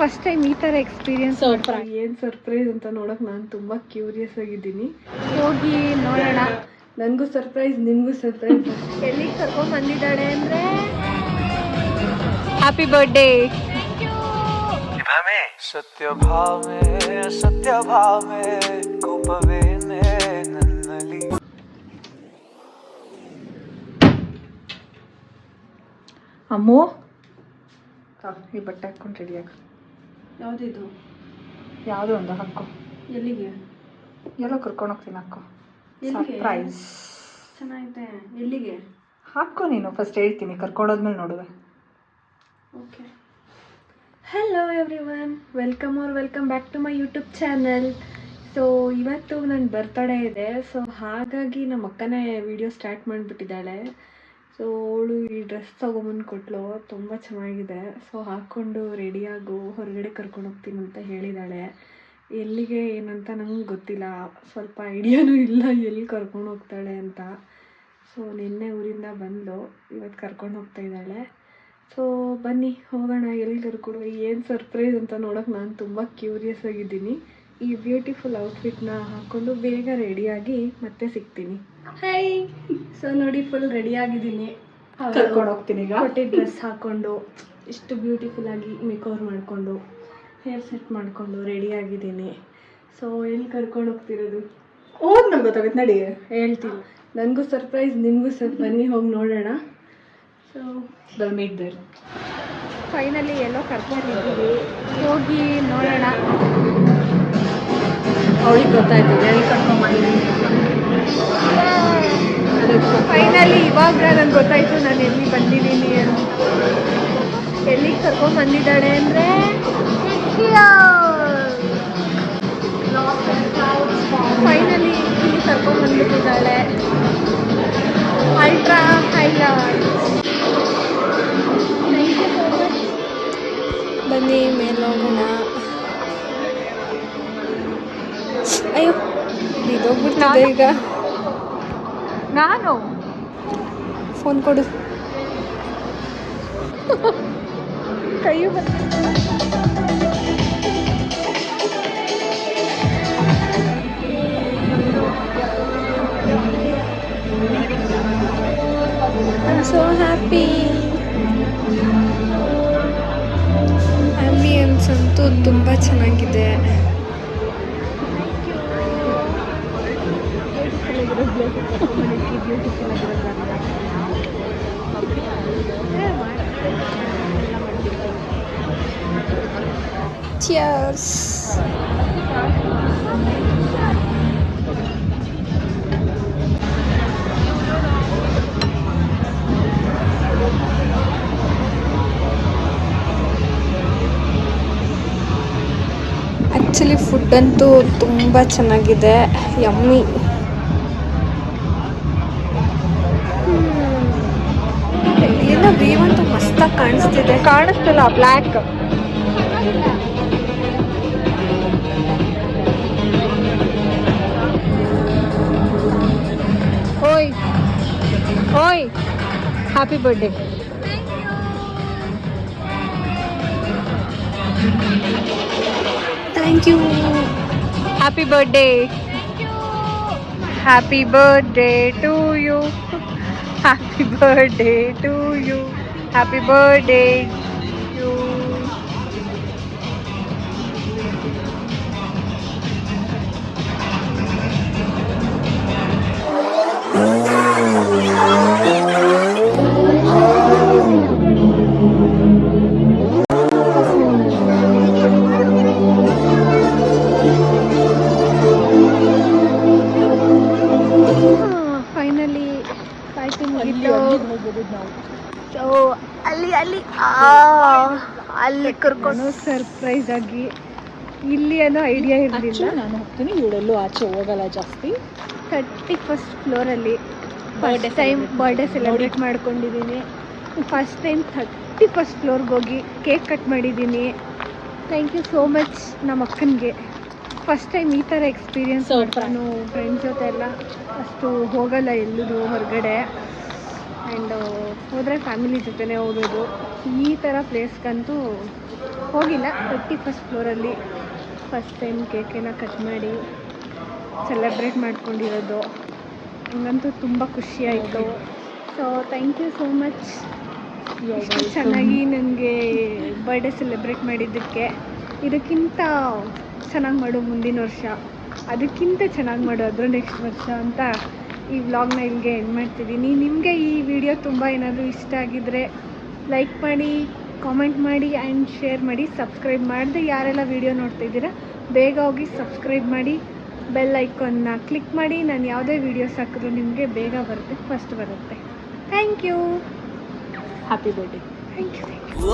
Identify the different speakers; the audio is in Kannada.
Speaker 1: ಫಸ್ಟ್ ಟೈಮ್ ಈ ಥರ ಎಕ್ಸ್ಪೀರಿಯನ್ಸ್ ಏನು ಸರ್ಪ್ರೈಸ್ ಅಂತ ನೋಡೋಕೆ ನಾನು ತುಂಬ ಕ್ಯೂರಿಯಸ್ ಆಗಿದ್ದೀನಿ. ಹೋಗಿ ನೋಡೋಣ. ನನಗೂ ಸರ್ಪ್ರೈಸ್, ನಿಮಗೂ ಸರ್ಪ್ರೈಸ್. ಎಲ್ಲಿಗೆ ಕರ್ಕೊಂಡು ಬಂದಿದ್ದಾಳೆ ಅಂದರೆ ಹ್ಯಾಪಿ ಬರ್ಡೇ.
Speaker 2: ಸತ್ಯ ಭಾವೆ ಕೋಪವೇನೆ ನನ್ನಲ್ಲಿ.
Speaker 1: ಅಮ್ಮು ಈ ಬಟ್ಟೆ ಹಾಕ್ಕೊಂಡು ರೆಡಿಯಾಗ.
Speaker 3: ಯಾವುದಿದು?
Speaker 1: ಯಾವುದೋ ಒಂದು ಹಾಕೋ.
Speaker 3: ಎಲ್ಲಿಗೆ?
Speaker 1: ಎಲ್ಲೋ ಕರ್ಕೊಂಡು ಹೋಗ್ತೀನಿ, ಹಾಕೋ.
Speaker 3: ಎಲ್ಲಿಗೆ?
Speaker 1: ಸರ್ಪ್ರೈಸ್
Speaker 3: ಚೆನ್ನಾಗಿದೆ. ಎಲ್ಲಿಗೆ?
Speaker 1: ಹಾಕೋ ನೀನು, ಫಸ್ಟ್ ಹೇಳ್ತೀನಿ, ಕರ್ಕೊಂಡೋದ್ಮೇಲೆ ನೋಡುವೆ.
Speaker 3: Okay. Hello everyone, welcome back to my YouTube channel. So ಇವತ್ತು ನನ್ನ ಬರ್ತಡೇ ಇದೆ. ಸೊ ಹಾಗಾಗಿ ನಮ್ಮ ಅಕ್ಕನೇ ವಿಡಿಯೋ ಸ್ಟಾರ್ಟ್ ಮಾಡಿಬಿಟ್ಟಿದ್ದಾಳೆ. ಸೊ ಅವಳು ಈ ಡ್ರೆಸ್ ತೊಗೊಂಬಂದು ಕೊಟ್ಟಳು, ತುಂಬ ಚೆನ್ನಾಗಿದೆ. ಸೊ ಹಾಕ್ಕೊಂಡು ರೆಡಿಯಾಗು, ಹೊರಗಡೆ ಕರ್ಕೊಂಡು ಹೋಗ್ತೀನಿ ಅಂತ ಹೇಳಿದ್ದಾಳೆ. ಎಲ್ಲಿಗೆ ಏನಂತ ನಂಗೆ ಗೊತ್ತಿಲ್ಲ, ಸ್ವಲ್ಪ ಐಡಿಯಾನೂ ಇಲ್ಲ ಎಲ್ಲಿ ಕರ್ಕೊಂಡು ಹೋಗ್ತಾಳೆ ಅಂತ. ಸೊ ನಿನ್ನೆ ಊರಿಂದ ಬಂದು ಇವತ್ತು ಕರ್ಕೊಂಡು ಹೋಗ್ತಾ ಇದ್ದಾಳೆ. ಸೊ ಬನ್ನಿ ಹೋಗೋಣ. ಎಲ್ಲಿ ಕರ್ಕೊಂಡು ಏನು ಸರ್ಪ್ರೈಸ್ ಅಂತ ನೋಡೋಕೆ ನಾನು ತುಂಬ ಕ್ಯೂರಿಯಸ್ ಆಗಿದ್ದೀನಿ. ಈ ಬ್ಯೂಟಿಫುಲ್ ಔಟ್ಫಿಟ್ನ ಹಾಕ್ಕೊಂಡು ಬೇಗ ರೆಡಿಯಾಗಿ ಮತ್ತೆ ಸಿಗ್ತೀನಿ. ಹಾಯ್. ಸೊ ನೋಡಿ, ಫುಲ್ ರೆಡಿಯಾಗಿದ್ದೀನಿ.
Speaker 1: ಕರ್ಕೊಂಡು ಹೋಗ್ತೀನಿ ಈಗ.
Speaker 3: ಕೊಟ್ಟಿದ್ದ ಡ್ರೆಸ್ ಹಾಕ್ಕೊಂಡು ಇಷ್ಟು ಬ್ಯೂಟಿಫುಲ್ಲಾಗಿ ಮೇಕಓವರ್ ಮಾಡಿಕೊಂಡು ಹೇರ್ ಸೆಟ್ ಮಾಡಿಕೊಂಡು ರೆಡಿಯಾಗಿದ್ದೀನಿ. ಸೊ ಎಲ್ಲಿ ಕರ್ಕೊಂಡು ಹೋಗ್ತಿರೋದು
Speaker 1: ನಂಗೆ ಗೊತ್ತಾಗುತ್ತೆ, ನಡಿ
Speaker 3: ಹೇಳ್ತೀನಿ. ನನಗೂ ಸರ್ಪ್ರೈಸ್, ನಿಮಗೂ ಬನ್ನಿ ಹೋಗಿ ನೋಡೋಣ. So
Speaker 1: meet there.
Speaker 3: ಫೈನಲಿ ಎಲ್ಲೋ ಕರ್ಕೊಂಡಿದ್ದೀವಿ, ಹೋಗಿ ನೋಡೋಣ.
Speaker 1: ಅವಳಿಗೆ ಗೊತ್ತಾಯ್ತು ಎಲ್ಲಿ ಕರ್ಕೊಂಡ್ಬಂದಿದ್ದೀನಿ.
Speaker 3: ಫೈನಲಿ ಇವಾಗ ನನಗೆ ಗೊತ್ತಾಯಿತು ನಾನು ಎಲ್ಲಿ ಬಂದಿದ್ದೀನಿ ಅಂತ. ಎಲ್ಲಿಗೆ ಕರ್ಕೊಂಡು ಬಂದಿದ್ದಾಳೆ ಅಂದರೆ ಫೈನಲಿ ಇಲ್ಲಿ ಕರ್ಕೊಂಡು ಬಂದ್ಬಿಟ್ಟಿದ್ದಾಳೆ. Ultra highlight. Thank you so much. ಬನ್ನಿ ಮೇಲೆ ಹೋಗೋಣ. ಅಯ್ಯೋ ಬಿದ್ದೋಗ್ಬಿಡ್ತಿದ್ದೆ ಈಗ.
Speaker 1: ನಾನು
Speaker 3: ಫೋನ್ ಕೊಡು. ಕೈಯು ಸೋ ಹ್ಯಾಪಿ. ಆಂಬಿಯನ್ಸ್ ಅಂತೂ ತುಂಬ ಚೆನ್ನಾಗಿದೆ. Cheers. ಆ್ಯಕ್ಚುಲಿ ಫುಡ್ ಅಂತೂ ತುಂಬ ಚೆನ್ನಾಗಿದೆ, ಯಮ್ಮಿ. ಏನೋ ವ್ಯೂ ಅಂತೂ ಮಸ್ತಾಗಿ ಕಾಣಿಸ್ತಿದೆ.
Speaker 1: ಕಾಣಿಸ್ತಿಲ್ಲ, ಬ್ಲ್ಯಾಕ್. ಓಯ್ ಓಯ್, happy birthday.
Speaker 3: Thank you.
Speaker 1: Happy birthday. Happy birthday to you. Happy birthday to you. Happy birthday you.
Speaker 3: Finally party ಮುಗಿತು. ಸೊ ಅಲ್ಲಿ ಕರ್ಕೊಂಡು ಸರ್ಪ್ರೈಸ್ ಆಗಿ ಇಲ್ಲಿ ಅನ್ನೋ ಐಡಿಯಾ ಇರಲಿಲ್ಲ.
Speaker 1: ನಾನು ಹೋಗ್ತೀನಿ, ಇವಳೆಲ್ಲೂ ಆಚೆ ಹೋಗಲ್ಲ ಜಾಸ್ತಿ.
Speaker 3: 31st ಫ್ಲೋರಲ್ಲಿ ಫಸ್ಟ್ ಟೈಮ್ ಬರ್ಡೇ ಸೆಲೆಬ್ರೇಟ್ ಮಾಡ್ಕೊಂಡಿದ್ದೀನಿ. ಫಸ್ಟ್ ಟೈಮ್ 31st ಫ್ಲೋರ್ಗೆ ಹೋಗಿ ಕೇಕ್ ಕಟ್ ಮಾಡಿದ್ದೀನಿ. ಥ್ಯಾಂಕ್ ಯು ಸೋ ಮಚ್ ನಮ್ಮ ಅಕ್ಕನಿಗೆ. ಫಸ್ಟ್ ಟೈಮ್ ಈ ಥರ ಎಕ್ಸ್ಪೀರಿಯನ್ಸ್. ನಾನು ಫ್ರೆಂಡ್ಸ್ ಜೊತೆ ಎಲ್ಲ ಅಷ್ಟು ಹೋಗಲ್ಲ ಎಲ್ಲೂ ಹೊರಗಡೆ. ಆ್ಯಂಡ್ ಹೋದರೆ ಫ್ಯಾಮಿಲಿ ಜೊತೆನೇ ಹೋಗೋದು. ಈ ಥರ ಪ್ಲೇಸ್ಗಂತೂ
Speaker 1: ಹೋಗಿಲ್ಲ. 31st ಫ್ಲೋರಲ್ಲಿ ಫಸ್ಟ್ ಟೈಮ್ ಕೇಕೆಲ್ಲ ಕಟ್ ಮಾಡಿ ಸೆಲೆಬ್ರೇಟ್ ಮಾಡ್ಕೊಂಡಿರೋದು. ನನಗಂತೂ ತುಂಬ ಖುಷಿಯಾಯಿತು. So thank you so much ಇಷ್ಟು ಚೆನ್ನಾಗಿ ನನಗೆ ಬರ್ಡೇ ಸೆಲೆಬ್ರೇಟ್ ಮಾಡಿದ್ದಕ್ಕೆ. ಇದಕ್ಕಿಂತ ಚೆನ್ನಾಗಿ ಮಾಡು ಮುಂದಿನ ವರ್ಷ, ಅದಕ್ಕಿಂತ ಚೆನ್ನಾಗಿ ಮಾಡು ಅದ್ರ ನೆಕ್ಸ್ಟ್ ವರ್ಷ ಅಂತ ಈ ವ್ಲಾಗ್ನ ಇಲ್ಲಿಗೆ ಎಂಡ್ ಮಾಡ್ತಿದ್ದೀನಿ. ನಿಮಗೆ ಈ ವಿಡಿಯೋ ತುಂಬ ಏನಾದರೂ ಇಷ್ಟ ಆಗಿದ್ದರೆ ಲೈಕ್ ಮಾಡಿ, ಕಾಮೆಂಟ್ ಮಾಡಿ ಆ್ಯಂಡ್ ಶೇರ್ ಮಾಡಿ. ಸಬ್ಸ್ಕ್ರೈಬ್ ಮಾಡದೆ ಯಾರೆಲ್ಲ ವಿಡಿಯೋ ನೋಡ್ತಿದ್ದೀರಾ ಬೇಗ ಹೋಗಿ ಸಬ್ಸ್ಕ್ರೈಬ್ ಮಾಡಿ, ಬೆಲ್ ಐಕಾನ್ನ ಕ್ಲಿಕ್ ಮಾಡಿ. ನಾನು ಯಾವುದೇ ವೀಡಿಯೋಸ್ ಹಾಕಿದ್ರು ನಿಮಗೆ ಬೇಗ ಬರುತ್ತೆ, ಫಸ್ಟ್ ಬರುತ್ತೆ. Thank you.
Speaker 3: Happy birthday.
Speaker 1: Thank you.
Speaker 2: O